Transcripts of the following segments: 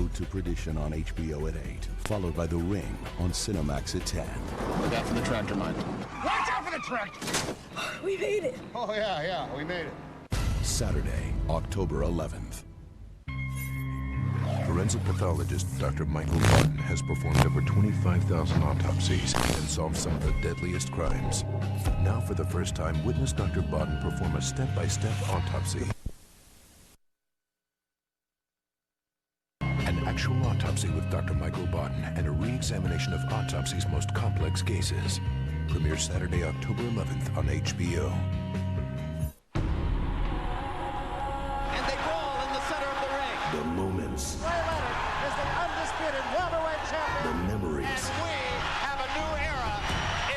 Road to Perdition on HBO at 8, followed by The Ring on Cinemax at 10. Look out for the tractor, Mike. Watch out for the tractor! We made it. Oh, yeah, we made it. Saturday, October 11th. Forensic pathologist Dr. Michael Martin has performed over 25,000 autopsies and solved some of the deadliest crimes. Now, for the first time, witness Dr. Bodden perform a step-by-step autopsy. An actual autopsy with Dr. Michael Bodden and a re-examination of autopsy's most complex cases. Premieres Saturday, October 11th on HBO. And they brawl in the center of the ring. The moments. Ray Leonard is the undisputed welterweight champion. The memories. And we have a new era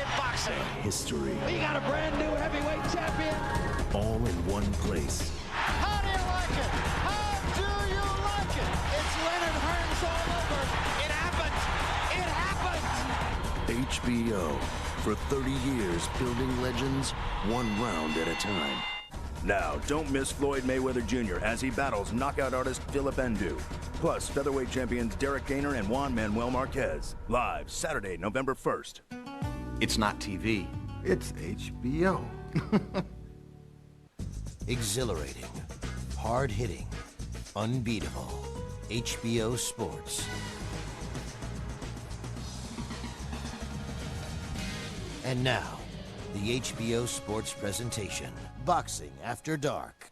in boxing. History. We got a brand new heavyweight champion. All in one place. How do you like it? How do you like it? It's Leonard Hearns all over. It happened. It happened. HBO. For 30 years, building legends, one round at a time. Now, don't miss Floyd Mayweather Jr. as he battles knockout artist Philip Endu. Plus, featherweight champions Derek Gainer and Juan Manuel Marquez. Live Saturday, November 1st. It's not TV. It's HBO. Exhilarating, hard-hitting, unbeatable. HBO Sports. And now, the HBO Sports presentation, Boxing After Dark.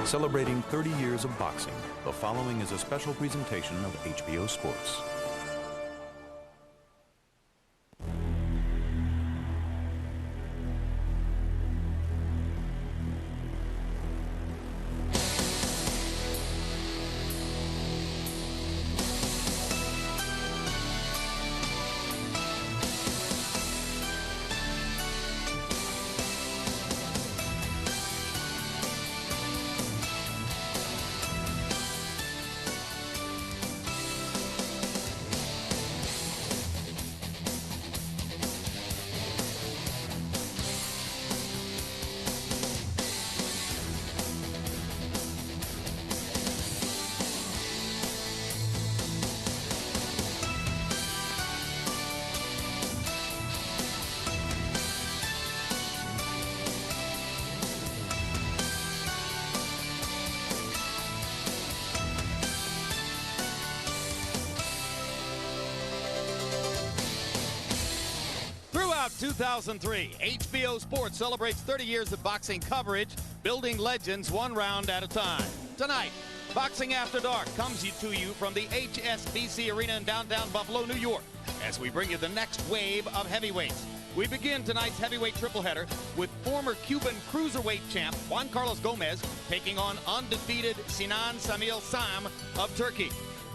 Celebrating 30 years of boxing, the following is a special presentation of HBO Sports. Throughout 2003, HBO Sports celebrates 30 years of boxing coverage, building legends one round at a time. Tonight, Boxing After Dark comes to you from the HSBC Arena in downtown Buffalo, New York, as we bring you the next wave of heavyweights. We begin tonight's heavyweight tripleheader with former Cuban cruiserweight champ Juan Carlos Gomez taking on undefeated Sinan Samil Sam of Turkey.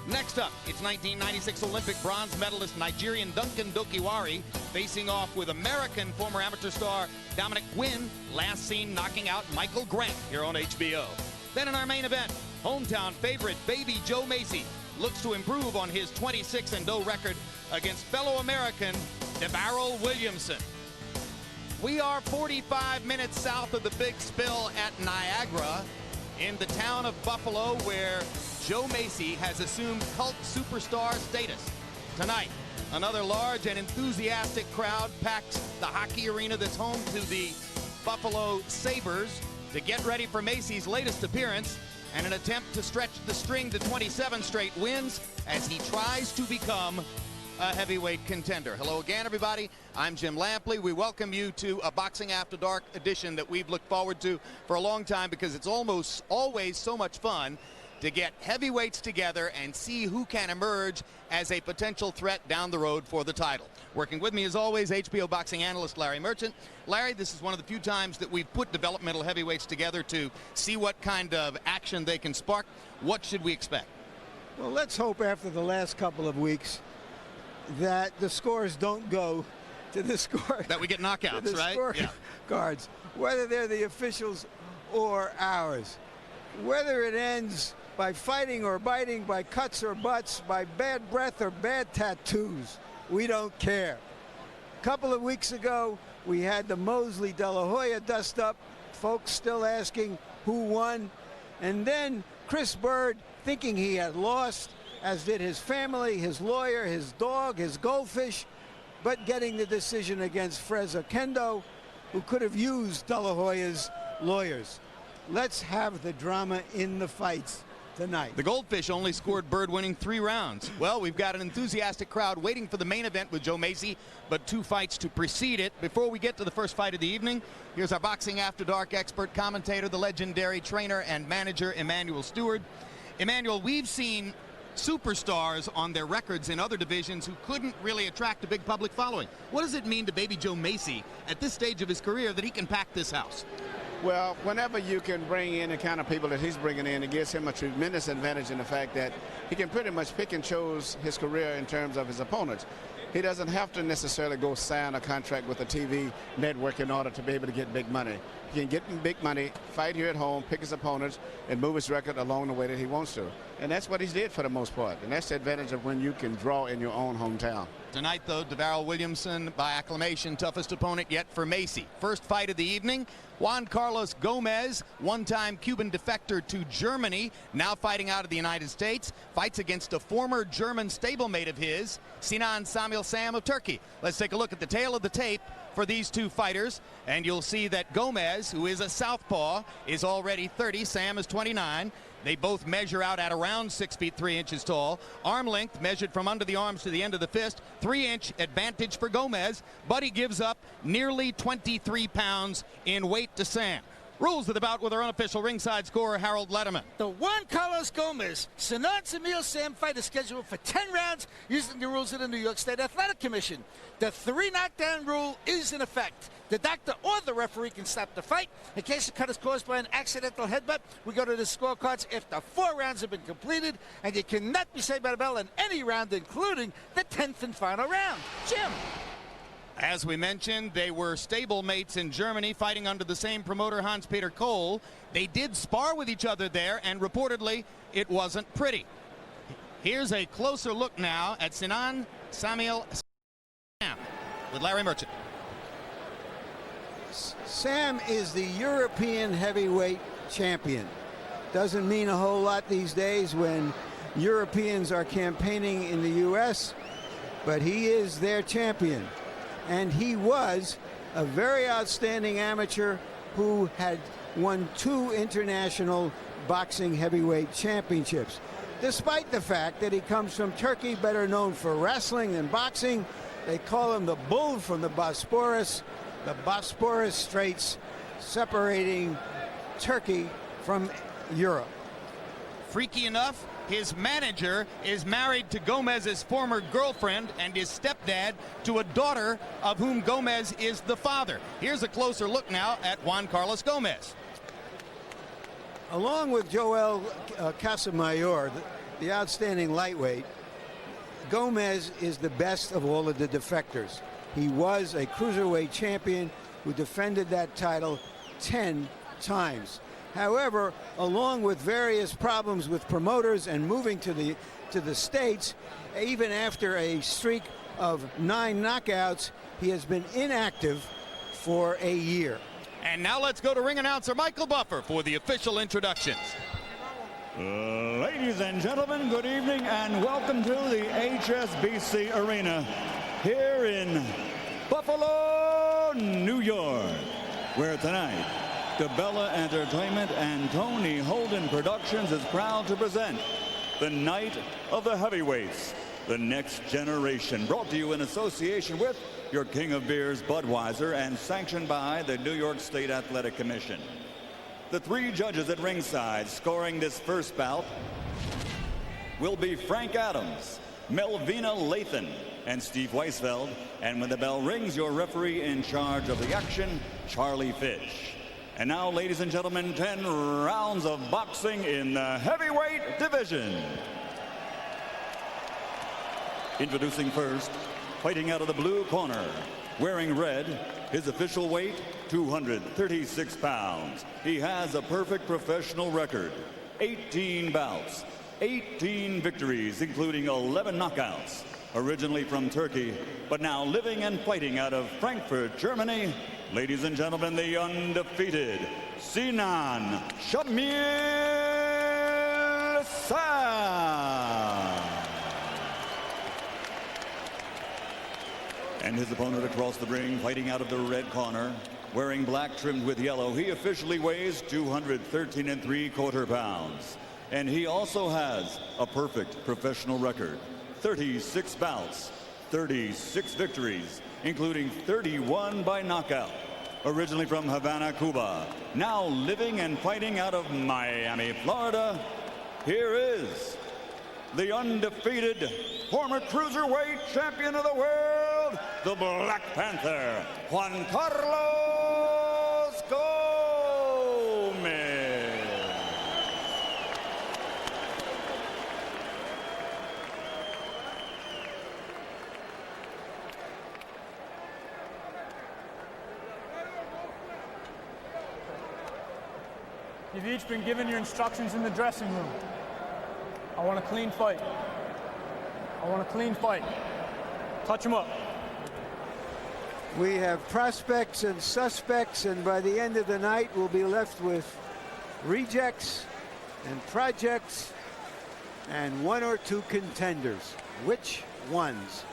Next up, it's 1996 Olympic bronze medalist Nigerian Duncan Dokiwari facing off with American former amateur star Dominic Gwynn, last seen knocking out Michael Grant here on HBO. Then in our main event, hometown favorite Baby Joe Macy looks to improve on his 26-0 record against fellow American DeBarrel Williamson. We are 45 minutes south of the big spill at Niagara in the town of Buffalo, where Joe Macy has assumed cult superstar status. Tonight, another large and enthusiastic crowd packs the hockey arena that's home to the Buffalo Sabres to get ready for Macy's latest appearance and an attempt to stretch the string to 27 straight wins as he tries to become a heavyweight contender. Hello again, everybody. I'm Jim Lampley. We welcome you to a Boxing After Dark edition that we've looked forward to for a long time because it's almost always so much fun to get heavyweights together and see who can emerge as a potential threat down the road for the title. Working with me, as always, HBO boxing analyst Larry Merchant. Larry, this is one of the few times that we've put developmental heavyweights together to see what kind of action they can spark. What should we expect? Well, let's hope after the last couple of weeks that the scores don't go to the score. That we get knockouts, to the right? Score cards, whether they're the officials or ours. Whether it ends by fighting or biting, by cuts or butts, by bad breath or bad tattoos. We don't care. A couple of weeks ago, we had the Mosley De La Hoya dust-up. Folks still asking who won. And then Chris Bird, thinking he had lost, as did his family, his lawyer, his dog, his goldfish, but getting the decision against Freza Kendo, who could have used De La Hoya's lawyers. Let's have the drama in the fights tonight. The Goldfish only scored Bird winning 3 rounds. Well, we've got an enthusiastic crowd waiting for the main event with Joe Macy, but 2 fights to precede it. Before we get to the first fight of the evening, here's our Boxing After Dark expert commentator, the legendary trainer and manager, Emmanuel Stewart. Emmanuel, we've seen superstars on their records in other divisions who couldn't really attract a big public following. What does it mean to Baby Joe Macy at this stage of his career that he can pack this house? Well, whenever you can bring in the kind of people that he's bringing in, it gives him a tremendous advantage in the fact that he can pretty much pick and choose his career in terms of his opponents. He doesn't have to necessarily go sign a contract with a TV network in order to be able to get big money. He can get big money, fight here at home, pick his opponents, and move his record along the way that he wants to. And that's what he's did for the most part. And that's the advantage of when you can draw in your own hometown. Tonight, though, DeVarrell Williamson, by acclamation, toughest opponent yet for Macy. First fight of the evening, Juan Carlos Gomez, one-time Cuban defector to Germany, now fighting out of the United States, fights against a former German stablemate of his, Sinan Samil Sam of Turkey. Let's take a look at the tail of the tape for these 2 fighters, and you'll see that Gomez, who is a southpaw, is already 30. Sam is 29. They both measure out at around 6 feet 3 inches tall. Arm length measured from under the arms to the end of the fist. 3-inch advantage for Gomez, but he gives up nearly 23 pounds in weight to Sam. Rules of the bout with our unofficial ringside scorer, Harold Letterman. The Juan Carlos Gomez, Sinan Samil Sam fight is scheduled for 10 rounds using the rules of the New York State Athletic Commission. The 3 knockdown rule is in effect. The doctor or the referee can stop the fight. In case the cut is caused by an accidental headbutt, we go to the scorecards after 4 rounds have been completed, and you cannot be saved by the bell in any round, including the 10th and final round. Jim. As we mentioned, they were stablemates in Germany, fighting under the same promoter, Hans-Peter Kohl. They did spar with each other there, and reportedly, it wasn't pretty. Here's a closer look now at Sinan Samil Sam with Larry Merchant. Sam is the European heavyweight champion. Doesn't mean a whole lot these days when Europeans are campaigning in the U.S., but he is their champion. And he was a very outstanding amateur who had won 2 international boxing heavyweight championships. Despite the fact that he comes from Turkey, better known for wrestling than boxing, they call him the bull from the Bosporus Straits, separating Turkey from Europe. Freaky enough, his manager is married to Gomez's former girlfriend and his stepdad to a daughter of whom Gomez is the father. Here's a closer look now at Juan Carlos Gomez. Along with Joel Casamayor, the outstanding lightweight, Gomez is the best of all of the defectors. He was a cruiserweight champion who defended that title 10 times. However, along with various problems with promoters and moving to the States, even after a streak of 9 knockouts, he has been inactive for a year. And now let's go to ring announcer Michael Buffer for the official introductions. Ladies and gentlemen, good evening and welcome to the HSBC Arena here in Buffalo, New York, where tonight DeBella Entertainment and Tony Holden Productions is proud to present the Night of the Heavyweights, the Next Generation, brought to you in association with your King of Beers, Budweiser, and sanctioned by the New York State Athletic Commission. The 3 judges at ringside scoring this first bout will be Frank Adams, Melvina Lathan, and Steve Weisfeld, and when the bell rings, your referee in charge of the action, Charlie Fish. And now, ladies and gentlemen, 10 rounds of boxing in the heavyweight division. Introducing first, fighting out of the blue corner, wearing red, his official weight, 236 pounds. He has a perfect professional record. 18 bouts, 18 victories, including 11 knockouts. Originally from Turkey, but now living and fighting out of Frankfurt, Germany, ladies and gentlemen, the undefeated Sinan Samil Sam. And his opponent across the ring, fighting out of the red corner, wearing black trimmed with yellow. He officially weighs 213 3/4 pounds. And he also has a perfect professional record. 36 bouts, 36 victories, including 31 by knockout. Originally from Havana, Cuba, now living and fighting out of Miami, Florida, here is the undefeated former cruiserweight champion of the world, the Black Panther, Juan Carlos Gomez. You've each been given your instructions in the dressing room. I want a clean fight. I want a clean fight. Touch him up. We have prospects and suspects, and by the end of the night, we'll be left with rejects and projects and one or two contenders. Which ones?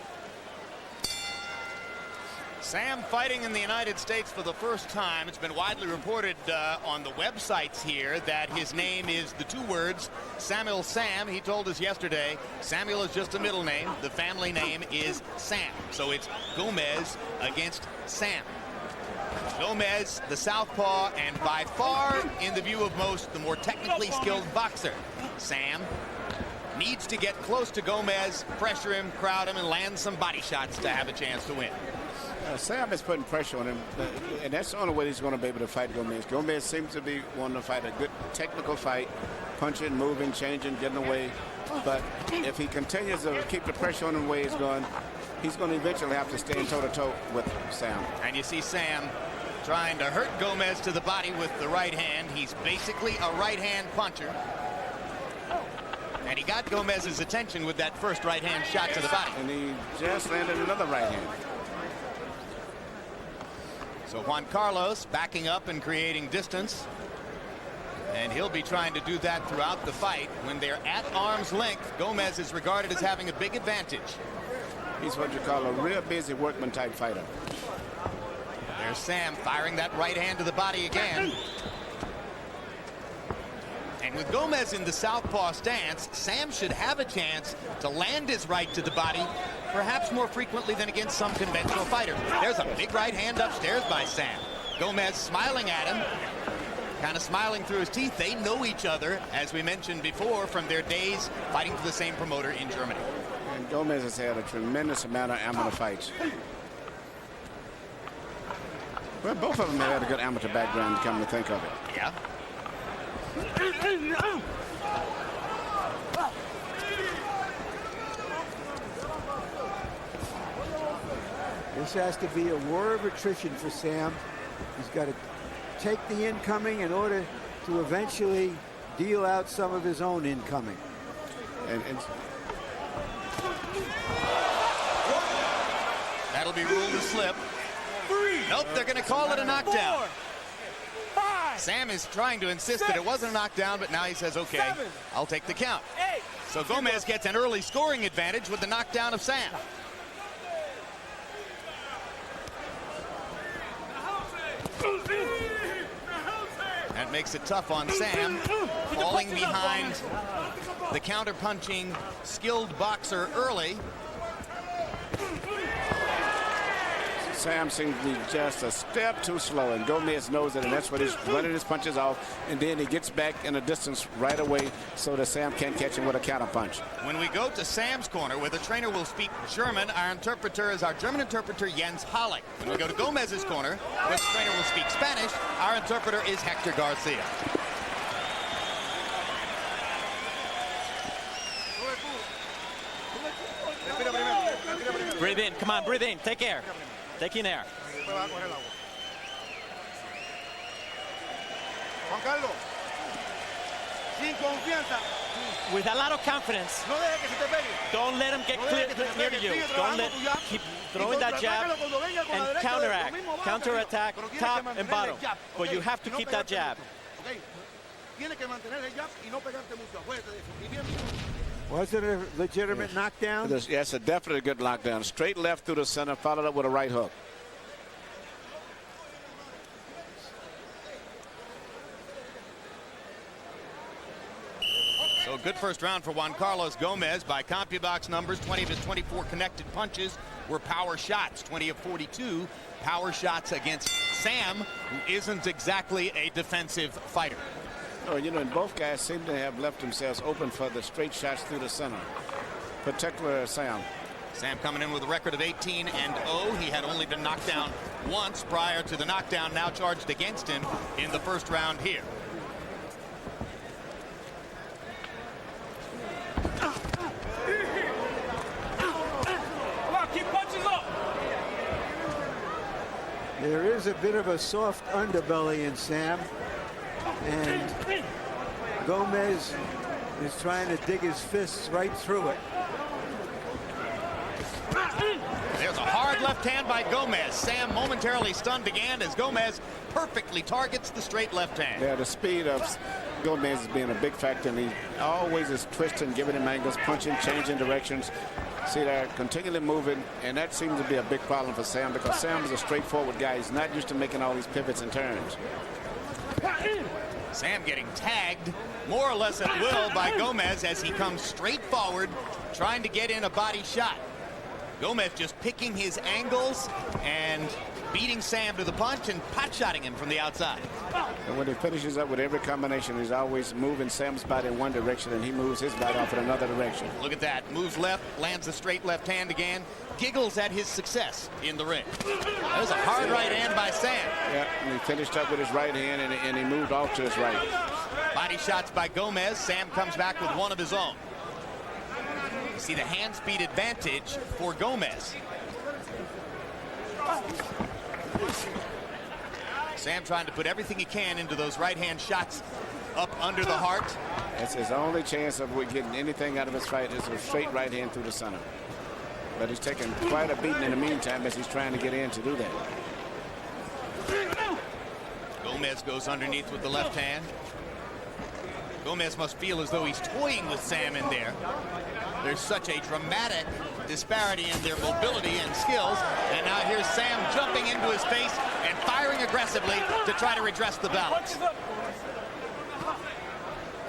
Sam fighting in the United States for the first time. It's been widely reported on the websites here that his name is the two words Samil Sam. He told us yesterday Samil is just a middle name. The family name is Sam. So it's Gomez against Sam. Gomez, the southpaw, and by far, in the view of most, the more technically skilled boxer. Sam needs to get close to Gomez, pressure him, crowd him, and land some body shots to have a chance to win. Sam is putting pressure on him, and that's the only way he's going to be able to fight Gomez. Gomez seems to be wanting to fight a good technical fight, punching, moving, changing, getting away. But if he continues to keep the pressure on him the way he's going, he's going to eventually have to stand toe-to-toe with Sam. And you see Sam trying to hurt Gomez to the body with the right hand. He's basically a right-hand puncher. And he got Gomez's attention with that first right-hand shot to the body. And he just landed another right hand. So Juan Carlos backing up and creating distance. And he'll be trying to do that throughout the fight. When they're at arm's length, Gomez is regarded as having a big advantage. He's what you call a real busy workman type fighter. There's Sam firing that right hand to the body again. And with Gomez in the southpaw stance, Sam should have a chance to land his right to the body, perhaps more frequently than against some conventional fighters. There's a big right hand upstairs by Sam. Gomez smiling at him, kind of smiling through his teeth. They know each other, as we mentioned before, from their days fighting for the same promoter in Germany. And Gomez has had a tremendous amount of amateur fights. Well, both of them have had a good amateur background, come to think of it. Yeah. This has to be a war of attrition for Sam. He's got to take the incoming in order to eventually deal out some of his own incoming. And that'll be ruled a slip. Nope, they're going to call it a knockdown. Sam is trying to insist that it wasn't a knockdown, but now he says, okay, I'll take the count. So Gomez gets an early scoring advantage with the knockdown of Sam. That makes it tough on Sam, falling behind the counter-punching, skilled boxer early. Sam seems to be just a step too slow, and Gomez knows it, and that's what he's running his punches off, and then he gets back in a distance right away so that Sam can't catch him with a counter punch. When we go to Sam's corner, where the trainer will speak German, our interpreter is our German interpreter, Jens Halleck. When we go to Gomez's corner, where the trainer will speak Spanish, our interpreter is Hector Garcia. Breathe in, come on, breathe in, take air. Take in air. With a lot of confidence. Don't let him get near to you. Keep throwing that jab and counterattack top and bottom. But you have to keep that jab. Was it a legitimate knockdown? Yes, a definitely good knockdown. Straight left through the center, followed up with a right hook. So good first round for Juan Carlos Gomez. By CompuBox numbers, 20 of his 24 connected punches were power shots. 20 of 42 power shots against Sam, who isn't exactly a defensive fighter. Oh, you know, and both guys seem to have left themselves open for the straight shots through the center, particularly Sam. Sam coming in with a record of 18-0. He had only been knocked down once prior to the knockdown now charged against him in the first round here. There is a bit of a soft underbelly in Sam, and Gomez is trying to dig his fists right through it. There's a hard left hand by Gomez. Sam momentarily stunned again as Gomez perfectly targets the straight left hand. Yeah, the speed of Gomez is being a big factor, and he always is twisting, giving him angles, punching, changing directions. See, they're continually moving, and that seems to be a big problem for Sam because Sam is a straightforward guy. He's not used to making all these pivots and turns. Sam getting tagged more or less at will by Gomez as he comes straight forward, trying to get in a body shot. Gomez just picking his angles and beating Sam to the punch and pot-shotting him from the outside. And when he finishes up with every combination, he's always moving Sam's body in one direction, and he moves his body off in another direction. Look at that. Moves left, lands the straight left hand again, giggles at his success in the ring. That was a hard right hand by Sam. Yeah, and he finished up with his right hand, and he moved off to his right. Body shots by Gomez. Sam comes back with one of his own. You see the hand speed advantage for Gomez. Sam trying to put everything he can into those right-hand shots up under the heart. That's his only chance of getting anything out of his fight is a straight right hand through the center. But he's taking quite a beating in the meantime as he's trying to get in to do that. Gomez goes underneath with the left hand. Gomez must feel as though he's toying with Sam in there. There's such a dramatic disparity in their mobility and skills. And now here's Sam jumping into his face and firing aggressively to try to redress the balance.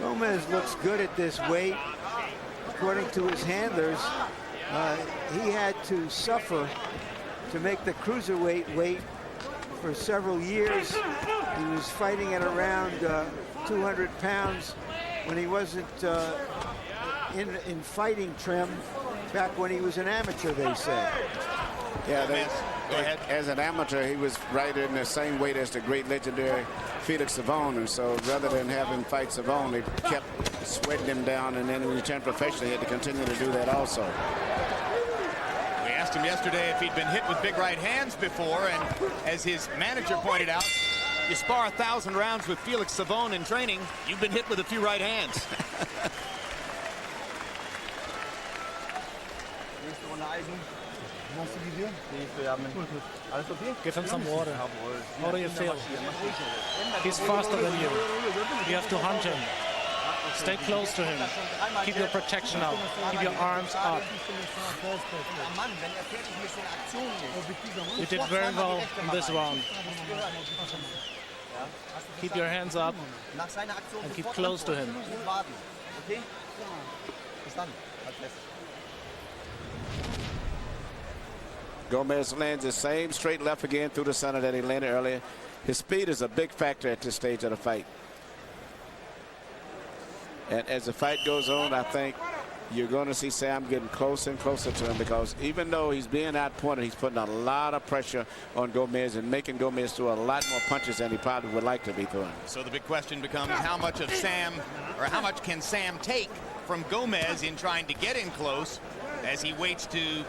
Gomez looks good at this weight. According to his handlers, he had to suffer to make the cruiserweight weight for several years. He was fighting at around 200 pounds when he wasn't in fighting trim back when he was an amateur, they say. Yeah, go ahead. As an amateur, he was right in the same weight as the great legendary Felix Savon, and so rather than have him fight Savon, they kept sweating him down, and then when he turned professional, he had to continue to do that also. We asked him yesterday if he'd been hit with big right hands before, and as his manager pointed out, you spar 1,000 rounds with Felix Savon in training, you've been hit with a few right hands. Give him some water. How do you feel? He's faster than you. You have to hunt him. Stay close to him. Keep your protection up. Keep your arms up. You did very well in this round. Keep your hands up and keep close to him. Gomez lands the same straight left again through the center that he landed earlier. His speed is a big factor at this stage of the fight. And as the fight goes on, I think you're going to see Sam getting closer and closer to him, because even though he's being outpointed, he's putting a lot of pressure on Gomez and making Gomez throw a lot more punches than he probably would like to be throwing. So the big question becomes how much of Sam, or how much can Sam take from Gomez in trying to get in close as he waits to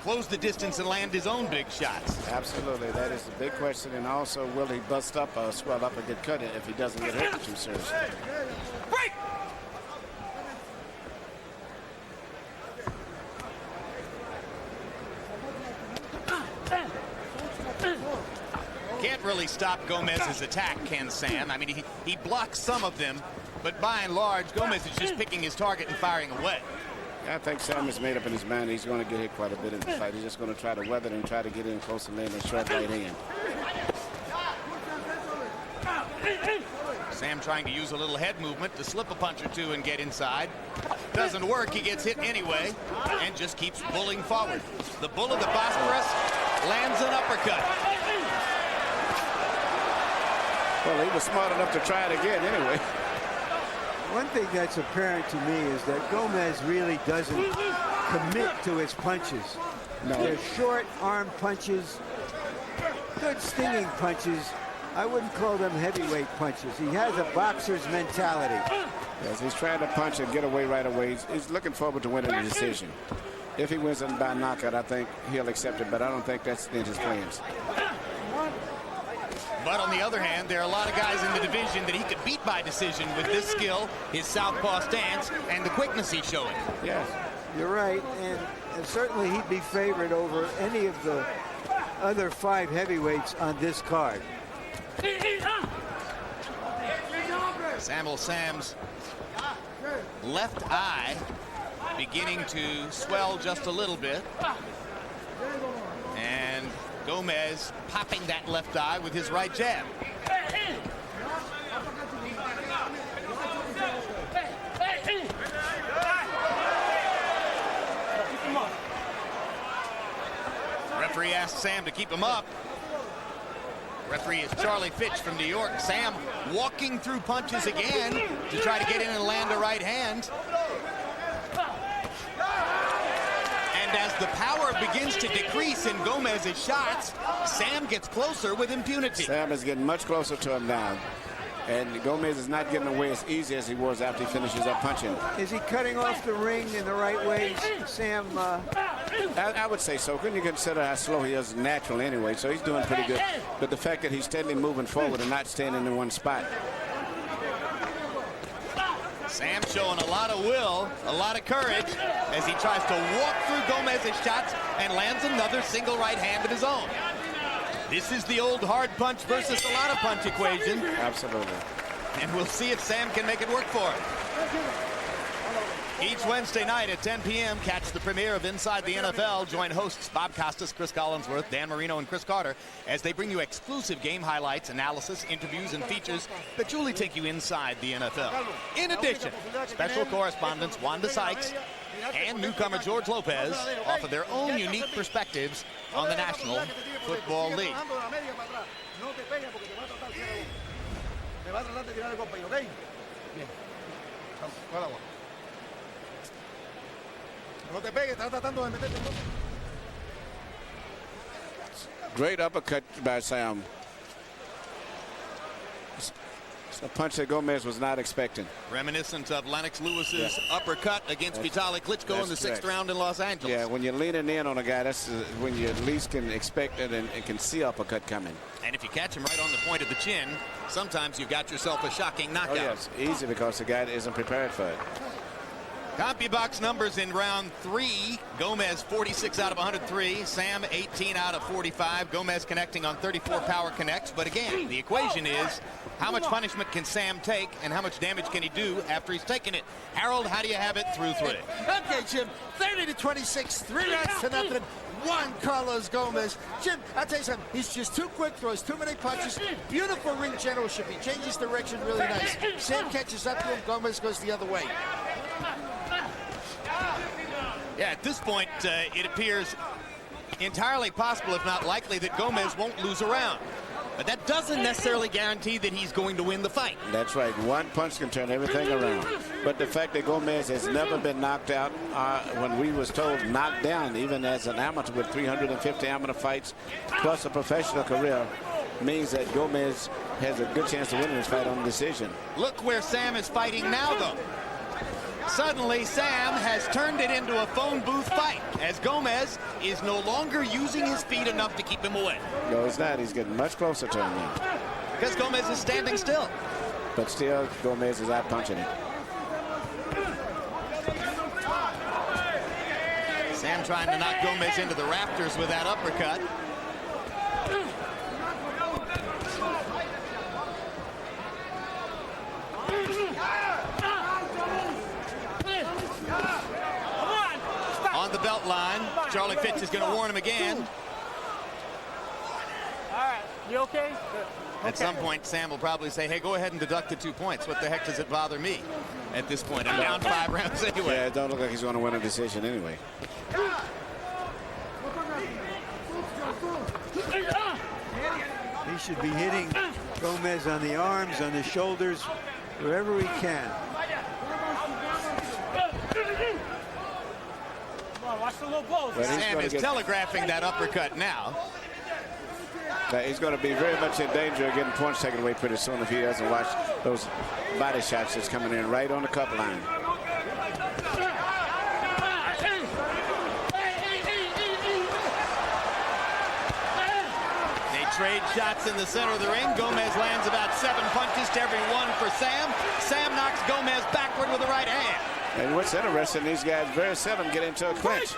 close the distance and land his own big shots? Absolutely. That is the big question. And also, will he bust up or swell up and get cut if he doesn't get hurt too seriously? Break! Can't really stop Gomez's attack, can Sam? I mean, he blocks some of them, but by and large, Gomez is just picking his target and firing away. I think Sam has made up in his mind he's going to get hit quite a bit in the fight. He's just going to try to weather it and try to get in close and land a short right hand. Sam trying to use a little head movement to slip a punch or two and get inside. Doesn't work. He gets hit anyway and just keeps pulling forward. The bull of the Bosphorus lands an uppercut. Well, he was smart enough to try it again anyway. One thing that's apparent to me is that Gomez really doesn't commit to his punches. No. They're short arm punches, good stinging punches. I wouldn't call them heavyweight punches. He has a boxer's mentality. Yes, he's trying to punch and get away right away. He's looking forward to winning the decision. If he wins it by knockout, I think he'll accept it, but I don't think that's in his plans. But on the other hand, there are a lot of guys in the division that he could beat by decision with this skill, his southpaw stance, and the quickness he's showing. Yes, you're right, and certainly he'd be favored over any of the other 5 heavyweights on this card. Sam's left eye beginning to swell just a little bit. And Gomez popping that left eye with his right jab. Referee asked Sam to keep him up. Referee is Charlie Fitch from New York. Sam walking through punches again to try to get in and land a right hand. And as the power begins to decrease in Gomez's shots, Sam gets closer with impunity. Sam is getting much closer to him now. And Gomez is not getting away as easy as he was after he finishes up punching. Is he cutting off the ring in the right way, Sam? I would say so. Couldn't you consider how slow he is naturally anyway? So he's doing pretty good. But the fact that he's steadily moving forward and not standing in one spot. Sam showing a lot of will, a lot of courage as he tries to walk through Gomez's shots and lands another single right hand of his own. This is the old hard punch versus a lot of punch equation. Absolutely. And we'll see if Sam can make it work for him. Each Wednesday night at 10 p.m., catch the premiere of Inside the NFL. Join hosts Bob Costas, Chris Collinsworth, Dan Marino, and Chris Carter as they bring you exclusive game highlights, analysis, interviews, and features that truly take you inside the NFL. In addition, special correspondents Wanda Sykes and newcomer George Lopez offer their own unique perspectives on the National Football League. Great uppercut by Sam. It's a punch that Gomez was not expecting. Reminiscent of Lennox Lewis's uppercut against Vitaly Klitschko in the 6th round in Los Angeles. Yeah, when you're leaning in on a guy, that's when you at least can expect it and can see uppercut coming. And if you catch him right on the point of the chin, sometimes you've got yourself a shocking knockout. Oh, yes, easy because the guy isn't prepared for it. CompuBox numbers in round 3. Gomez 46 out of 103. Sam 18 out of 45. Gomez connecting on 34 power connects. But again, the equation is how much punishment can Sam take and how much damage can he do after he's taken it? Harold, how do you have it through 3? Okay, Jim. 30-26. 3 rounds to nothing. Juan Carlos Gomez. Jim, I'll tell you something. He's just too quick, throws too many punches. Beautiful ring generalship. He changes direction really nice. Sam catches up to him. Gomez goes the other way. Yeah, at this point, it appears entirely possible, if not likely, that Gomez won't lose a round. But that doesn't necessarily guarantee that he's going to win the fight. That's right. One punch can turn everything around. But the fact that Gomez has never been knocked out, when we was told knocked down, even as an amateur with 350 amateur fights, plus a professional career, means that Gomez has a good chance to win this fight on decision. Look where Sam is fighting now, though. Suddenly, Sam has turned it into a phone booth fight as Gomez is no longer using his feet enough to keep him away. No, he's not. He's getting much closer to him now. Because Gomez is standing still. But still, Gomez is out punching him. Sam trying to knock Gomez into the rafters with that uppercut. On the belt line, Charlie Fitz is going to warn him again. All right, you okay? At some point, Sam will probably say, hey, go ahead and deduct the 2 points. What the heck does it bother me at this point? I'm down 5 rounds anyway. Yeah, it don't look like he's going to win a decision anyway. He should be hitting Gomez on the arms, on the shoulders, wherever he can. Watch the low blows. Sam is telegraphing that uppercut now. He's going to be very much in danger of getting points taken away pretty soon if he doesn't watch those body shots that's coming in right on the cup line. They trade shots in the center of the ring. Gomez lands about 7 punches to every 1 for Sam. Sam knocks Gomez backward with the right hand. And what's interesting, these guys very seldom get into a clinch.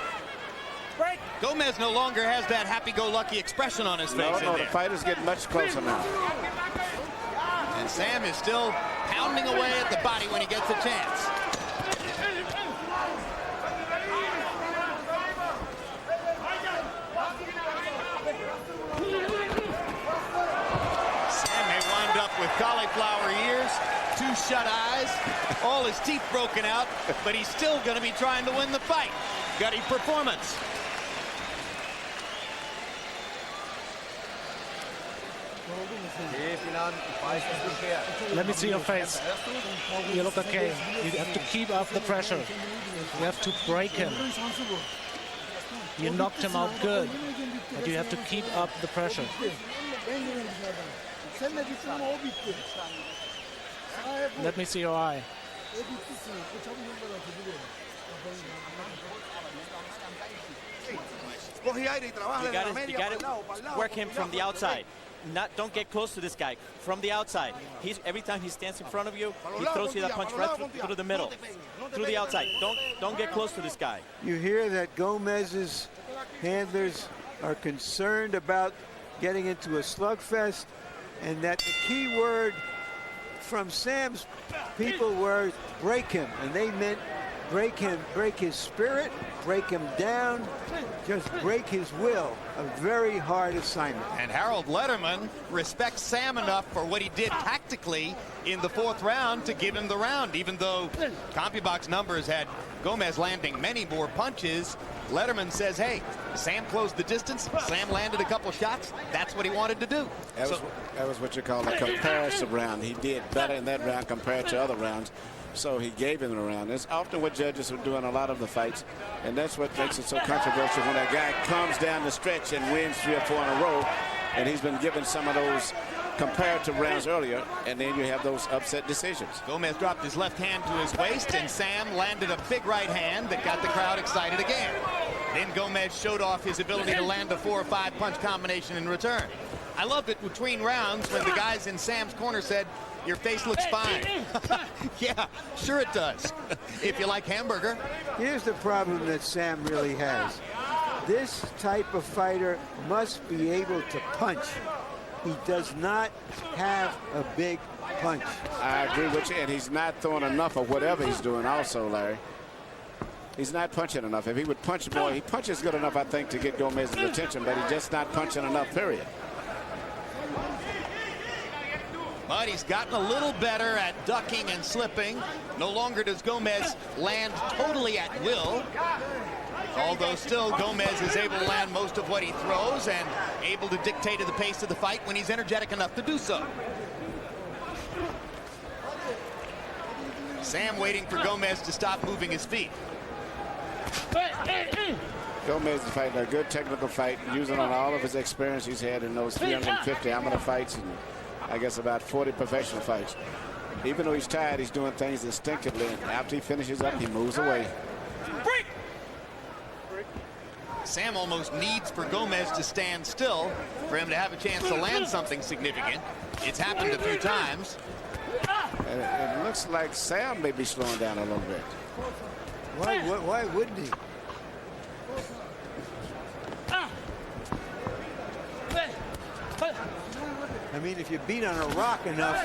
Break. Gomez no longer has that happy-go-lucky expression on his face. No, the fight is getting much closer now. And Sam is still pounding away at the body when he gets a chance. Sam may wind up with cauliflower ears, 2 shut eyes, all his teeth broken out, but he's still going to be trying to win the fight. Gutty performance. Let me see your face. You look okay. You have to keep up the pressure. You have to break him. You knocked him out good, but you have to keep up the pressure. Let me see your eye. You got to work him from the outside. Don't get close to this guy. From the outside. Every time he stands in front of you, he throws you that punch right through the middle, through the outside. Don't get close to this guy. You hear that Gomez's handlers are concerned about getting into a slugfest, and that the key word from Sam's people were break him, and they meant break him, break his spirit, break him down, just break his will. A very hard assignment. And Harold Letterman respects Sam enough for what he did tactically in the 4th round to give him the round, even though CompuBox numbers had Gomez landing many more punches. Letterman says, hey, Sam closed the distance. Sam landed a couple shots. That's what he wanted to do. That was what you call a comparison round. He did better in that round compared to other rounds. So he gave him the round. That's often what judges are doing a lot of the fights, and that's what makes it so controversial when a guy comes down the stretch and wins 3 or 4 in a row, and he's been given some of those comparative rounds earlier, and then you have those upset decisions. Gomez dropped his left hand to his waist, and Sam landed a big right hand that got the crowd excited again. Then Gomez showed off his ability to land a 4 or 5 punch combination in return. I loved it between rounds when the guys in Sam's corner said, your face looks fine. Yeah, sure it does. If you like hamburger. Here's the problem that Sam really has. This type of fighter must be able to punch. He does not have a big punch. I agree with you, and he's not throwing enough of whatever he's doing also, Larry. He's not punching enough. If he would punch more, he punches good enough, I think, to get Gomez's attention, but he's just not punching enough, period. But he's gotten a little better at ducking and slipping. No longer does Gomez land totally at will. Although still Gomez is able to land most of what he throws and able to dictate to the pace of the fight when he's energetic enough to do so. Sam waiting for Gomez to stop moving his feet. Gomez is fighting a good technical fight, using on all of his experience he's had in those 350 amateur fights and I guess about 40 professional fights. Even though he's tired, he's doing things instinctively. And after he finishes up, he moves away. Break! Sam almost needs for Gomez to stand still for him to have a chance to land something significant. It's happened a few times. And it looks like Sam may be slowing down a little bit. Why wouldn't he? I mean, if you beat on a rock enough,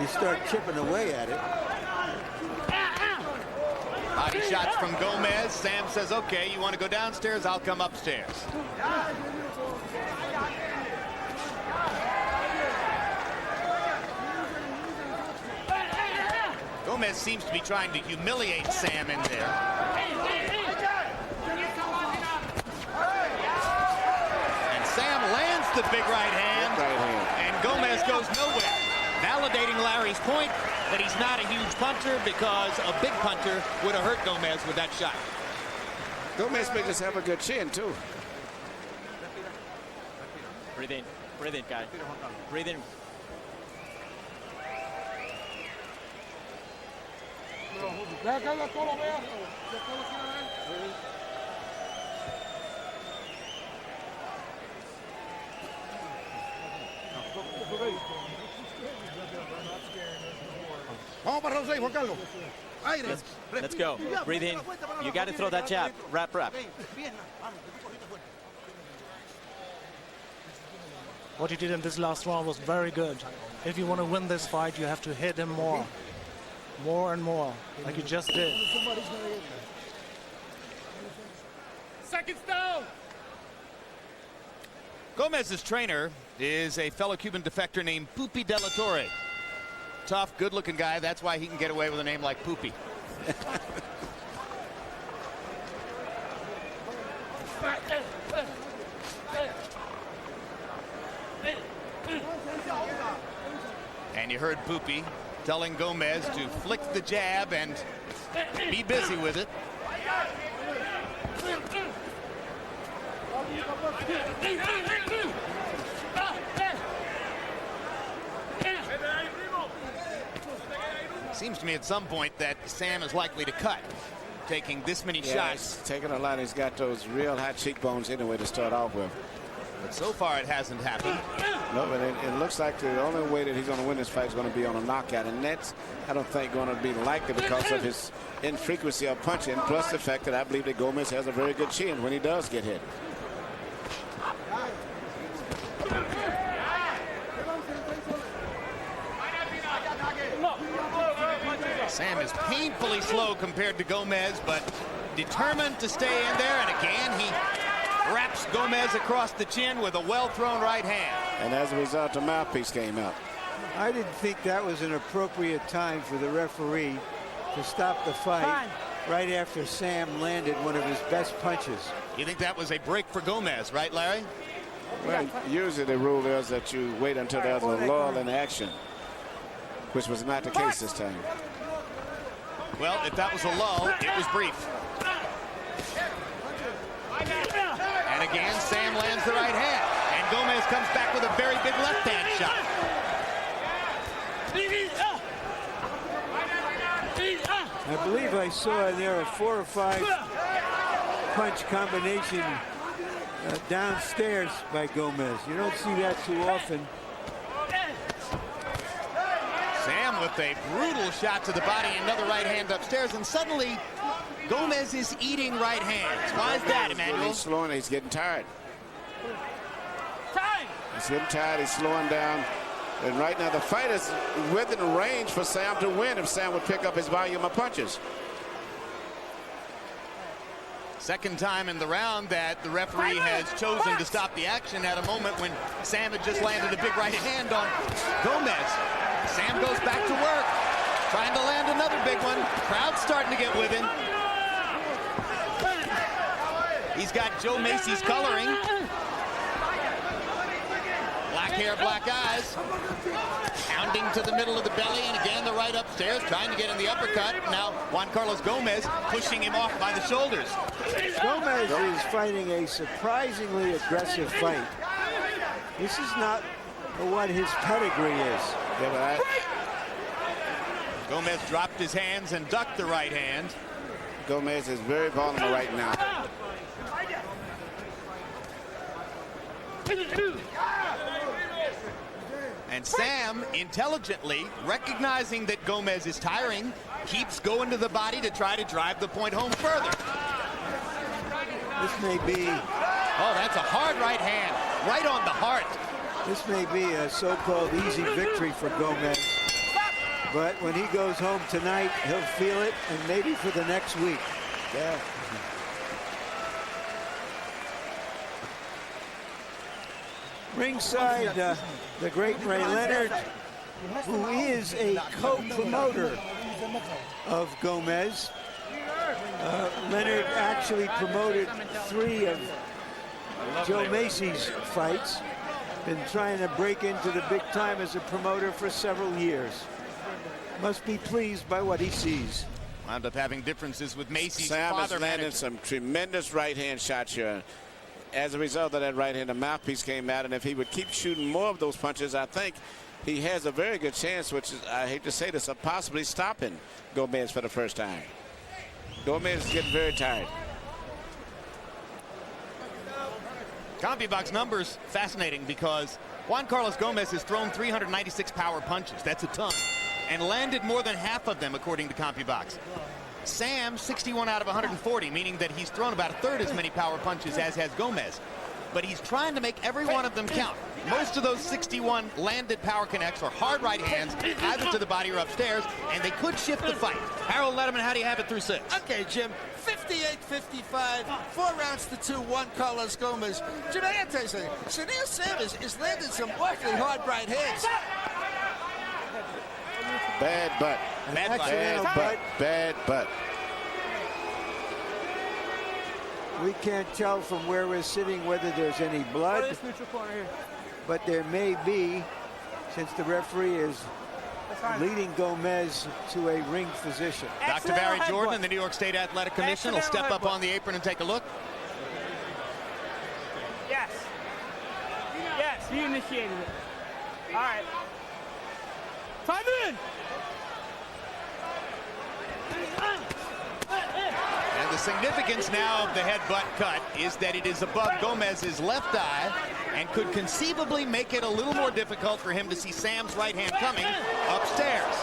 you start chipping away at it. Body shots from Gomez. Sam says, okay, you want to go downstairs? I'll come upstairs. Gomez seems to be trying to humiliate Sam in there. And Sam lands the big right hand, and Gomez goes nowhere. Validating Larry's point that he's not a huge puncher, because a big puncher would have hurt Gomez with that shot. Gomez may just have a good chin, too. Breathe in, guy. Breathe in. Let's go. Breathe in. You got to throw that jab. Wrap. What he did in this last round was very good. If you want to win this fight, you have to hit him more. More and more, like you just did. Seconds down. Gomez's trainer is a fellow Cuban defector named Pupi de la Torre. Tough, good-looking guy. That's why he can get away with a name like Pupi. And you heard Pupi telling Gomez to flick the jab and be busy with it. Seems to me at some point that Sam is likely to cut, taking this many shots. He's taking a lot. He's got those real high cheekbones anyway to start off with. But so far it hasn't happened. No, but it looks like the only way that he's going to win this fight is going to be on a knockout. And that's, I don't think, going to be likely because of his infrequency of punching, plus the fact that I believe that Gomez has a very good chin when he does get hit. Sam is painfully slow compared to Gomez, but determined to stay in there. And again, he wraps Gomez across the chin with a well-thrown right hand. And as a result, the mouthpiece came out. I didn't think that was an appropriate time for the referee to stop the fight right after Sam landed one of his best punches. You think that was a break for Gomez, right, Larry? Well, usually the rule is that you wait until there's a lull in action, which was not the case this time. Well, if that was a lull, it was brief. And again, Sam lands the right hand. And Gomez comes back with a very big left-hand shot. I believe I saw in there a 4 or 5 punch combination downstairs by Gomez. You don't see that too often. Sam with a brutal shot to the body, another right hand upstairs, and suddenly Gomez is eating right hands. Why is that, Emmanuel? He's slowing, he's getting tired. He's getting tired, he's slowing down. And right now the fight is within range for Sam to win if Sam would pick up his volume of punches. Second time in the round that the referee has chosen to stop the action at a moment when Sam had just landed a big right hand on Gomez. Sam goes back to work, trying to land another big one. Crowd's starting to get with him. He's got Joe Macy's coloring. Black hair, black eyes. Pounding to the middle of the belly, and again the right upstairs, trying to get in the uppercut. Now Juan Carlos Gomez pushing him off by the shoulders. Gomez is fighting a surprisingly aggressive fight. This is not what his pedigree is. Yeah, but Gomez dropped his hands and ducked the right hand. Gomez is very vulnerable right now. And Sam, intelligently, recognizing that Gomez is tiring, keeps going to the body to try to drive the point home further. This may be... Oh, that's a hard right hand, right on the heart. This may be a so-called easy victory for Gomez. But when he goes home tonight, he'll feel it, and maybe for the next week. Yeah. Ringside, the great Ray Leonard, who is a co-promoter of Gomez. Leonard actually promoted 3 of Joe Macy's fights. Been trying to break into the big time as a promoter for several years. Must be pleased by what he sees. Wound up having differences with Macy's Sam father. has landed some tremendous right-hand shots here. As a result of that right hand, the mouthpiece came out, and if he would keep shooting more of those punches, I think he has a very good chance, which is, I hate to say this, of possibly stopping Gomez for the first time. Gomez is getting very tired. CompuBox numbers fascinating because Juan Carlos Gomez has thrown 396 power punches. That's a ton. And landed more than half of them, according to CompuBox. Sam, 61 out of 140, meaning that he's thrown about a third as many power punches as has Gomez. But he's trying to make every one of them count. Most of those 61 landed power connects are hard right hands, either to the body or upstairs, and they could shift the fight. Harold Letterman, how do you have it through 6? Okay, Jim. 58-55, 4 rounds to 2, Juan Carlos Gomez. Jim, I gotta tell you something. Sunil Sam is landed some awfully hard right hands. Bad butt. Bad butt. We can't tell from where we're sitting whether there's any blood, but there may be, since the referee is leading Gomez to a ring physician. Dr. Barry Jordan, the New York State Athletic Commission, will step up on the apron and take a look. Yes. Yes, he initiated it. All right. Time in. And the significance now of the headbutt cut is that it is above Gomez's left eye and could conceivably make it a little more difficult for him to see Sam's right hand coming upstairs.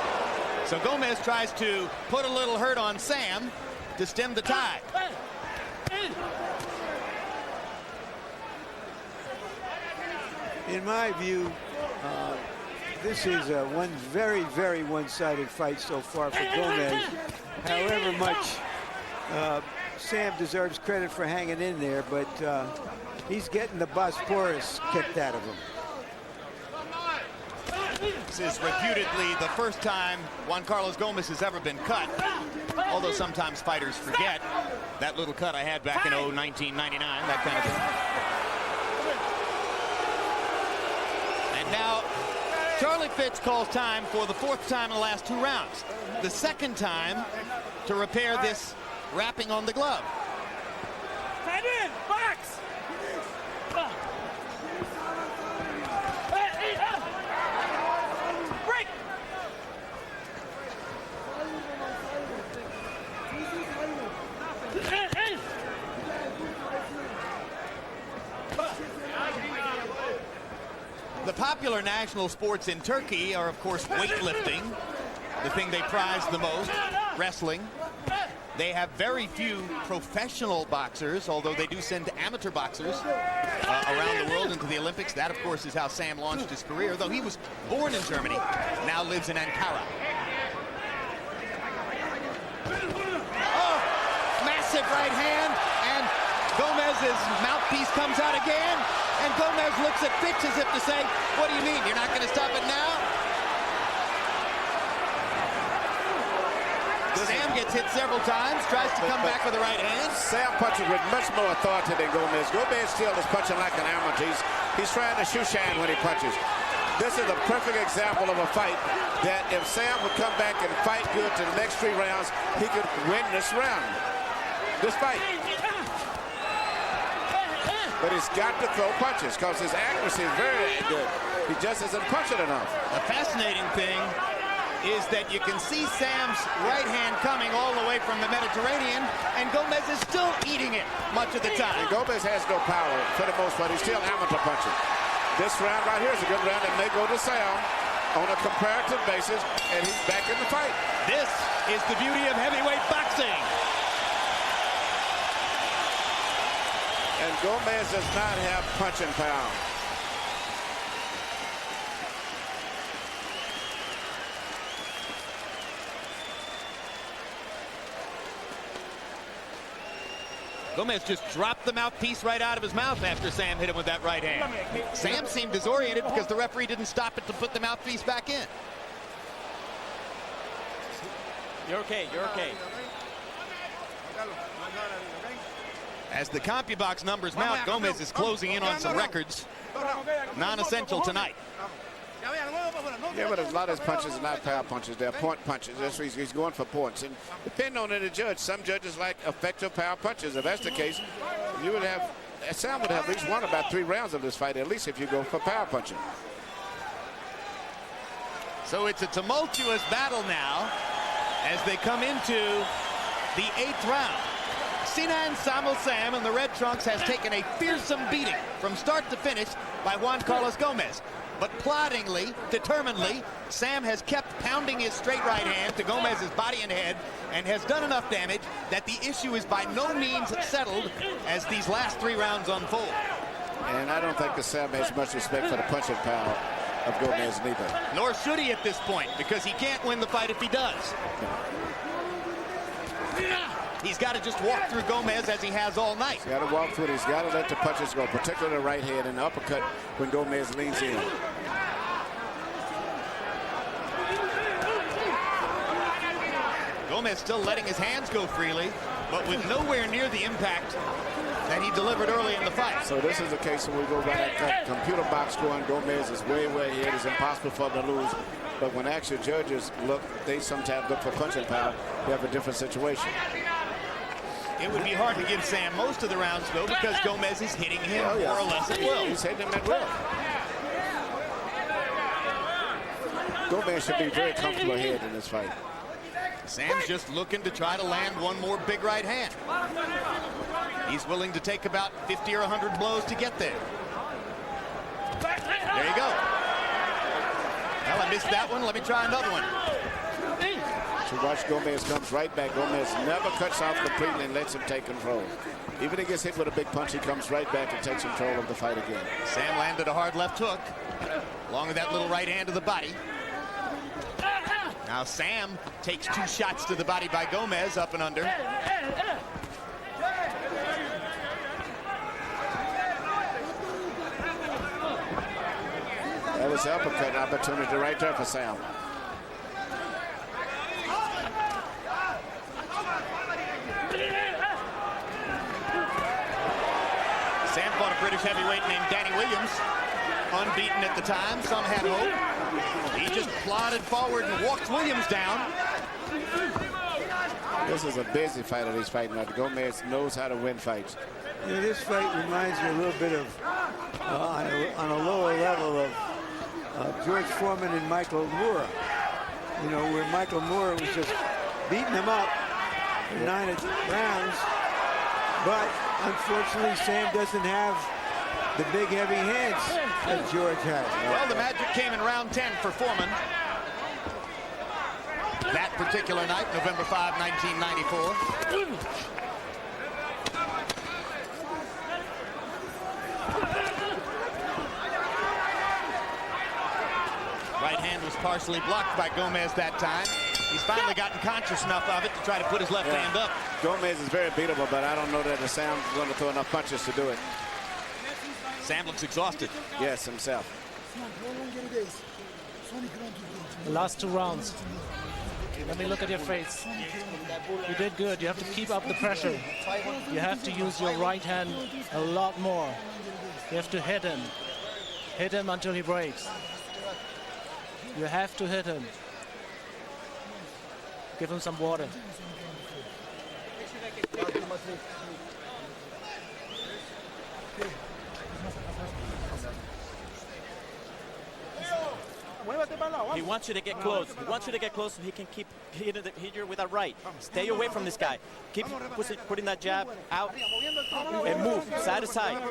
So Gomez tries to put a little hurt on Sam to stem the tide. In my view, this is a very, very one-sided fight so far for Gomez. However much Sam deserves credit for hanging in there, but he's getting the Bosporus kicked out of him. This is reputedly the first time Juan Carlos Gomez has ever been cut, although sometimes fighters forget that little cut I had back in 1999, that kind of thing. And now Charlie Fitz calls time for the 4th time in the last 2 rounds. The 2nd time to repair this wrapping on the glove. Head in, box. Break. The popular national sports in Turkey are, of course, weightlifting, the thing they prize the most, wrestling. They have very few professional boxers, although they do send amateur boxers around the world into the Olympics. That, of course, is how Sam launched his career, though he was born in Germany, now lives in Ankara. Oh, massive right hand, and Gomez's mouthpiece comes out again, and Gomez looks at Fitz as if to say, what do you mean, you're not going to stop it now? Sam gets hit several times, tries to come back with the right hand. Sam punches with much more authority than Gomez. Gomez still is punching like an amateur. He's trying to shoe shine when he punches. This is a perfect example of a fight that if Sam would come back and fight good to the next 3 rounds, he could win this round, this fight. But he's got to throw punches because his accuracy is very good. He just isn't punching enough. The fascinating thing is that you can see Sam's right hand coming all the way from the Mediterranean, and Gomez is still eating it much of the time. And Gomez has no power for the most part. He's still amateur punching. This round right here is a good round that may go to Sam on a comparative basis, and he's back in the fight. This is the beauty of heavyweight boxing. And Gomez does not have punching power. Gomez just dropped the mouthpiece right out of his mouth after Sam hit him with that right hand. Sam seemed disoriented because the referee didn't stop it to put the mouthpiece back in. You're okay, you're okay. As the CompuBox numbers mount, Gomez is closing in on some records. Non-essential tonight. Yeah, but a lot of his punches are not power punches. They're point punches. That's why he's going for points. And depending on the judge, some judges like effective power punches. If that's the case, you would have, Sam would have at least won about 3 rounds of this fight, at least if you go for power punching. So it's a tumultuous battle now as they come into the 8th round. Sinan Samil Sam in the red trunks has taken a fearsome beating from start to finish by Juan Carlos Gomez. But ploddingly, determinedly, Sam has kept pounding his straight right hand to Gomez's body and head and has done enough damage that the issue is by no means settled as these last 3 rounds unfold. And I don't think that Sam has much respect for the punching power of Gomez neither. Nor should he at this point, because he can't win the fight if he does. He's got to just walk through Gomez as he has all night. He's got to walk through it. He's got to let the punches go, particularly the right hand and the uppercut when Gomez leans in. Gomez still letting his hands go freely, but with nowhere near the impact that he delivered early in the fight. So this is a case where we go by that computer box score, and Gomez is way ahead. It's impossible for him to lose. But when actual judges look, they sometimes look for punching power. You have a different situation. It would be hard to give Sam most of the rounds, though, because Gomez is hitting him more or less at will. He's hitting him at will. Gomez should be very comfortable ahead in this fight. Sam's just looking to try to land one more big right hand. He's willing to take about 50 or 100 blows to get there. There you go. Well, I missed that one. Let me try another one. So watch, Gomez comes right back. Gomez never cuts off completely and lets him take control. Even if he gets hit with a big punch, he comes right back and takes control of the fight again. Sam landed a hard left hook, along with that little right hand to the body. Now Sam takes 2 shots to the body by Gomez, up and under. That was the uppercut opportunity right there for Sam. Sam fought a British heavyweight named Danny Williams, unbeaten at the time. Some had hope. He just plodded forward and walked Williams down. This is a busy fight that he's fighting. Gomez knows how to win fights. You know, this fight reminds me a little bit of, on a lower level, of George Foreman and Michael Moore. You know, where Michael Moore was just beating him up for 9 rounds. But unfortunately, Sam doesn't have the big heavy hands that George has. Well, the magic came in round 10 for Foreman. That particular night, November 5, 1994. Right hand was partially blocked by Gomez that time. He's finally gotten conscious enough of it to try to put his left hand up. Gomez is very beatable, but I don't know that Sam's going to throw enough punches to do it. Sam looks exhausted. Yes, himself. The last 2 rounds. Let me look at your face. You did good. You have to keep up the pressure. You have to use your right hand a lot more. You have to hit him. Hit him until he breaks. You have to hit him. Give him some water. He wants you to get close. He wants you to get close so he can keep hitting you with a right. Stay away from this guy. Keep putting that jab out and move side to side.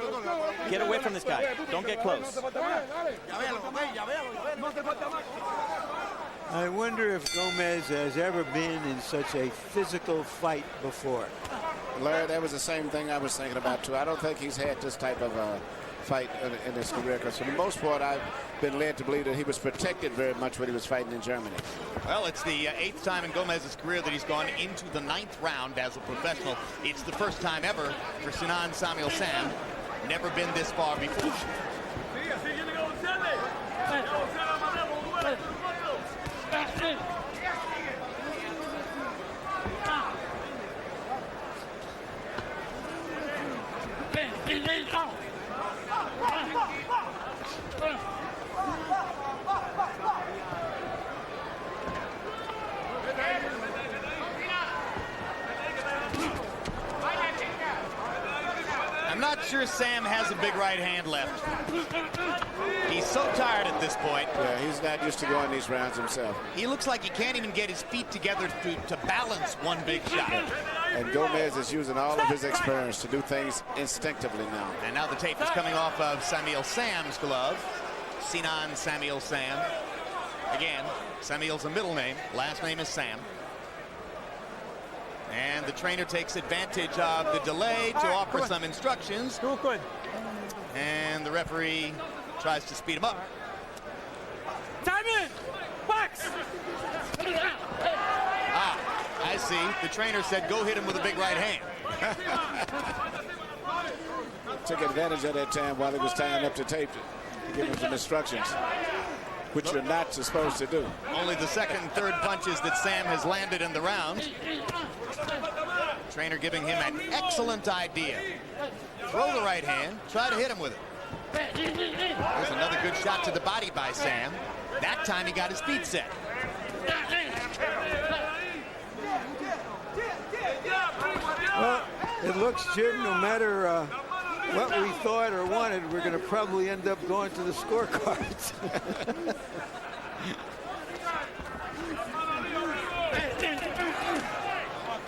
Get away from this guy. Don't get close. I wonder if Gomez has ever been in such a physical fight before. Larry, that was the same thing I was thinking about, too. I don't think he's had this type of fight in his career, because for the most part, I've been led to believe that he was protected very much when he was fighting in Germany. Well, it's the 8th time in Gomez's career that he's gone into the 9th round as a professional. It's the first time ever for Sinan Samil Sam. Never been this far before. I'm not sure Sam has a big right hand left. He's so tired at this point. Yeah, he's not used to going these rounds himself. He looks like he can't even get his feet together to balance one big shot. And Gomez is using all of his experience to do things instinctively now. And now the tape is coming off of Samil Sam's glove. Sinan Samil Sam. Again, Samil's a middle name. Last name is Sam. And the trainer takes advantage of the delay to offer some instructions. And the referee tries to speed him up. Time in! Box! Ah, I see. The trainer said go hit him with a big right hand. Took advantage of that time while he was tying up the tape to give him some instructions, which you're not supposed to do. Only the second and third punches that Sam has landed in the round. Trainer giving him an excellent idea. Throw the right hand, try to hit him with it. There's another good shot to the body by Sam. That time he got his feet set. Well, it looks, Jim, no matter what we thought or wanted, we're going to probably end up going to the scorecards.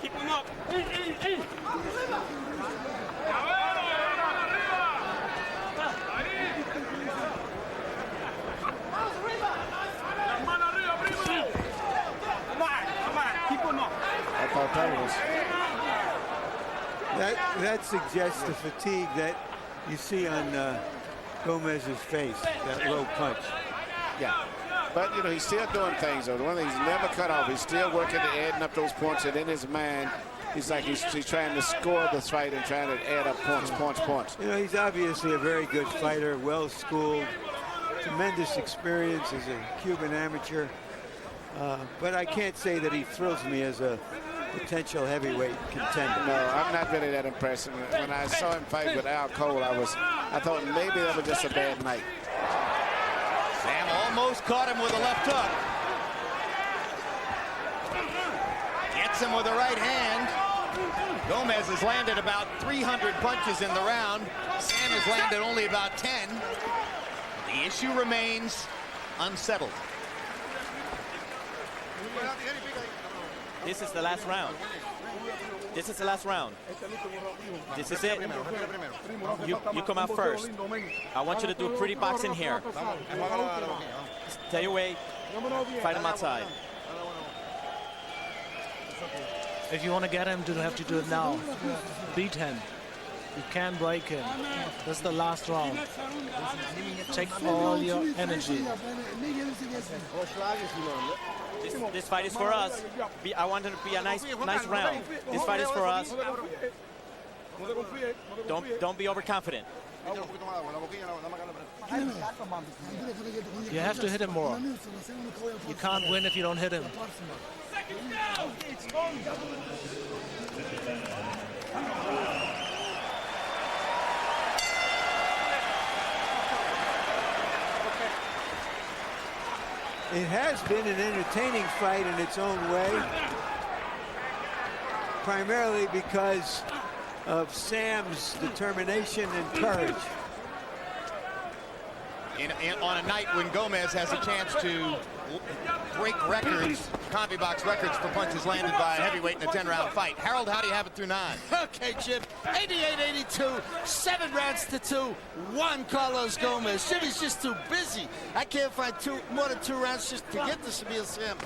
Keep him up. I thought that was... That suggests the fatigue that you see on Gomez's face, that low punch. Yeah. But, you know, he's still doing things, though. The one thing he's never cut off. He's still working at adding up those points, and in his mind, he's like he's trying to score this fight and trying to add up points. You know, he's obviously a very good fighter, well-schooled, tremendous experience as a Cuban amateur. But I can't say that he thrills me as a potential heavyweight contender. No, I'm not really that impressed. When I saw him fight with Al Cole, I thought maybe that was just a bad night. Sam almost caught him with a left hook. Gets him with a right hand. Gomez has landed about 300 punches in the round. Sam has landed only about 10. The issue remains unsettled. This is the last round. This is the last round. This is it. You come out first. I want you to do pretty boxing here. Stay away. Fight him outside. If you want to get him, you have to do it now. Beat him. You can't break him. This is the last round. Take all your energy. This fight is for us. I want it to be a nice round. This fight is for us. Don't be overconfident. You have to hit him more. You can't win if you don't hit him. It has been an entertaining fight in its own way, primarily because of Sam's determination and courage. on a night when Gomez has a chance to break records, CompuBox records for punches landed by a heavyweight in a 10-round fight. Harold, how do you have it through 9? Okay, Jim. 88-82, 7 rounds to 2, 1 Carlos Gomez. Jimmy's just too busy. I can't find more than 2 rounds just to get to Samil Sam.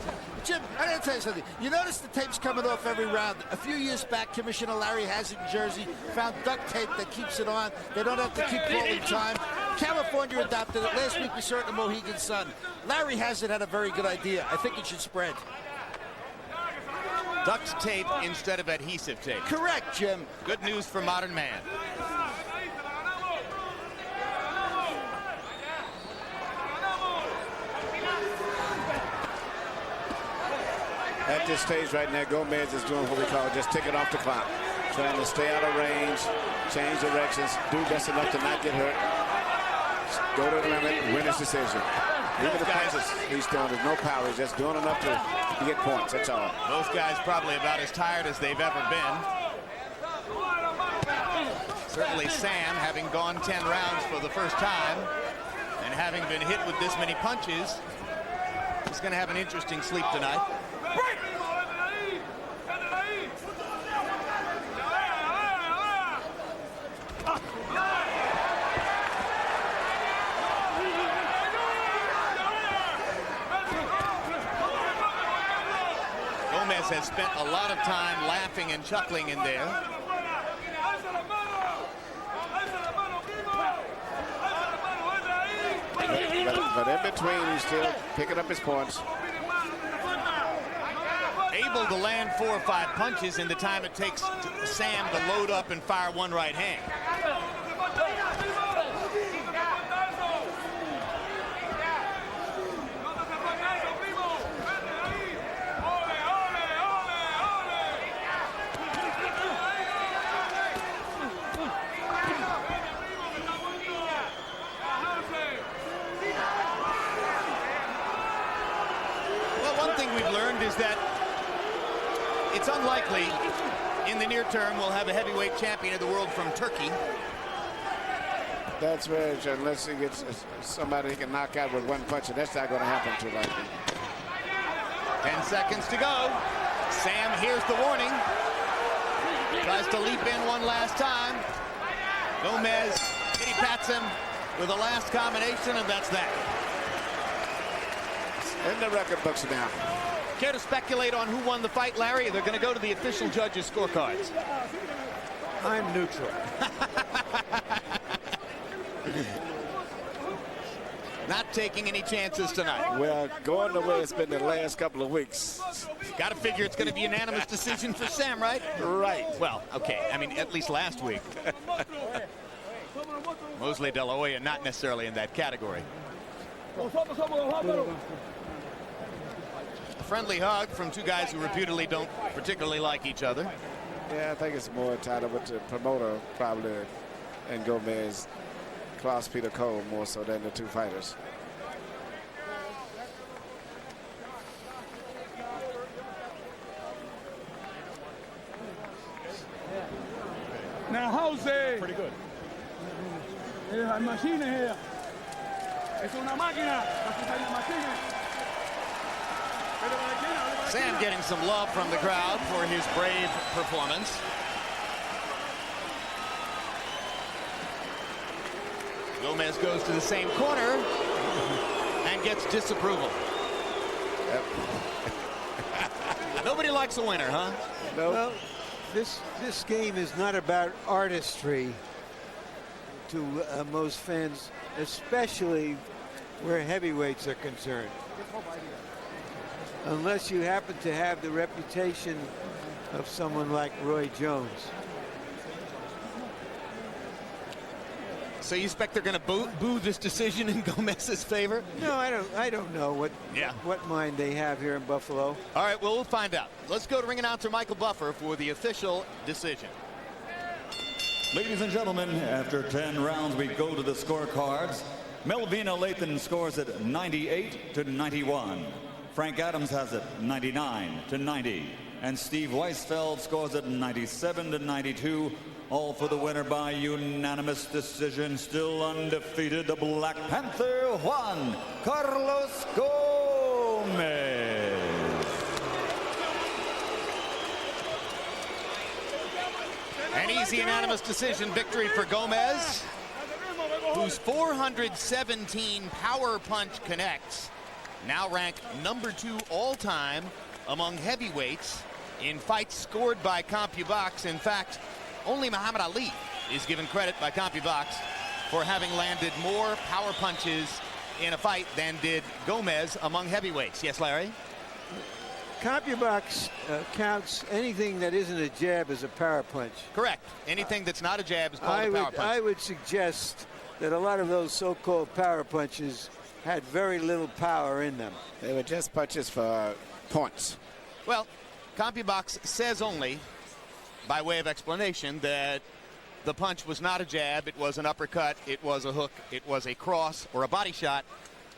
Jim, I gotta tell you something. You notice the tape's coming off every round. A few years back, Commissioner Larry has it in Jersey, found duct tape that keeps it on. They don't have to keep calling time. California adopted it. Last week we saw it in the Mohegan Sun. Larry has it, had a very good idea. I think it should spread. Duct tape instead of adhesive tape. Correct, Jim. Good news for modern man. At this stage right now, Gomez is doing what we call just ticking off the clock. Trying to stay out of range, change directions, do just enough to not get hurt. Go to the limit, win his decision. Even the punches he's throwing, there's no power. He's just doing enough to get points, that's all. Both guys probably about as tired as they've ever been. Certainly Sam, having gone 10 rounds for the first time and having been hit with this many punches, is going to have an interesting sleep tonight. Gomez has spent a lot of time laughing and chuckling in there. But in between, he's still picking up his points. Able to land 4 or 5 punches in the time it takes Sam to load up and fire 1 right hand. Is that it's unlikely in the near term we'll have a heavyweight champion of the world from Turkey. That's very true, unless he gets somebody he can knock out with 1 punch, and that's not going to happen too likely. 10 seconds to go. Sam hears the warning. Tries to leap in 1 last time. Gomez kitty pats him with the last combination, and that's that. In the record books now. Care to speculate on who won the fight, Larry? They're going to go to the official judges' scorecards. I'm neutral. Not taking any chances tonight. Well, going the way it's been the last couple of weeks. Got to figure it's going to be a unanimous decision for Sam, right? Right. Well, okay. I mean, at least last week. Mosley De La Hoya not necessarily in that category. Friendly hug from 2 guys who reputedly don't particularly like each other. Yeah, I think it's more tied with the promoter probably and Gomez, Klaus Peter Cole more so than the 2 fighters. Now, Jose. Pretty good. Hay machine here. Es una máquina. Hay una máquina. Sam getting some love from the crowd for his brave performance. Gomez goes to the same corner and gets disapproval. Yep. Nobody likes a winner, huh? No. Well, this game is not about artistry to most fans, especially where heavyweights are concerned. Unless you happen to have the reputation of someone like Roy Jones. So you expect they're going to boo this decision in Gomez's favor? No, I don't know what mind they have here in Buffalo. All right, well, we'll find out. Let's go to ring announcer Michael Buffer for the official decision. Ladies and gentlemen, after 10 rounds, we go to the scorecards. Melvina Lathan scores at 98-91. Frank Adams has it 99-90. And Steve Weisfeld scores at 97-92. All for the winner by unanimous decision, still undefeated, the Black Panther, Juan Carlos Gomez. An easy unanimous decision victory for Gomez, whose 417 power punch connects now rank #2 all-time among heavyweights in fights scored by CompuBox. In fact, only Muhammad Ali is given credit by CompuBox for having landed more power punches in a fight than did Gomez among heavyweights. Yes, Larry? CompuBox counts anything that isn't a jab as a power punch. Correct. Anything that's not a jab is called a power punch. I would suggest that a lot of those so-called power punches had very little power in them. They were just punches for points. Well, CompuBox says only, by way of explanation, that the punch was not a jab, it was an uppercut, it was a hook, it was a cross or a body shot,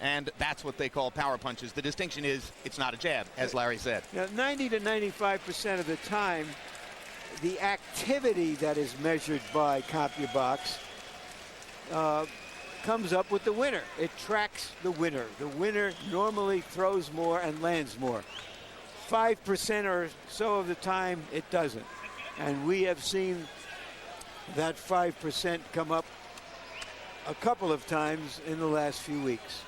and that's what they call power punches. The distinction is it's not a jab, as Larry said. Now, 90 to 95% of the time, the activity that is measured by CompuBox comes up with the winner. It tracks the winner. The winner normally throws more and lands more. 5% or so of the time, it doesn't. And we have seen that 5% come up a couple of times in the last few weeks.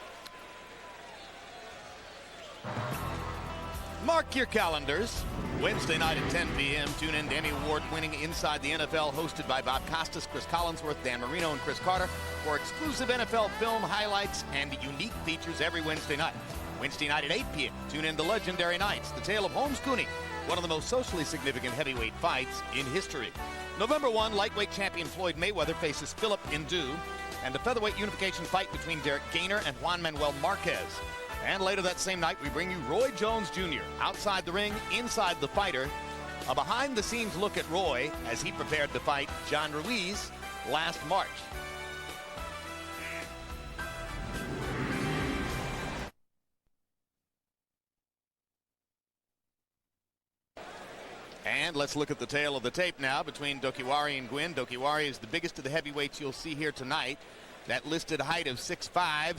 Mark your calendars. Wednesday night at 10 p.m. Tune in to Emmy Award-winning Inside the NFL, hosted by Bob Costas, Chris Collinsworth, Dan Marino, and Chris Carter, for exclusive NFL film highlights and unique features every Wednesday night. Wednesday night at 8 p.m. Tune in to Legendary Nights, the tale of Holmes Cooney, one of the most socially significant heavyweight fights in history. November 1, lightweight champion Floyd Mayweather faces Philip Ndu, and a featherweight unification fight between Derek Gainer and Juan Manuel Marquez. And later that same night, we bring you Roy Jones Jr., outside the ring, inside the fighter. A behind-the-scenes look at Roy as he prepared to fight John Ruiz last March. And let's look at the tail of the tape now between Dokiwari and Gwynn. Dokiwari is the biggest of the heavyweights you'll see here tonight. That listed height of 6'5",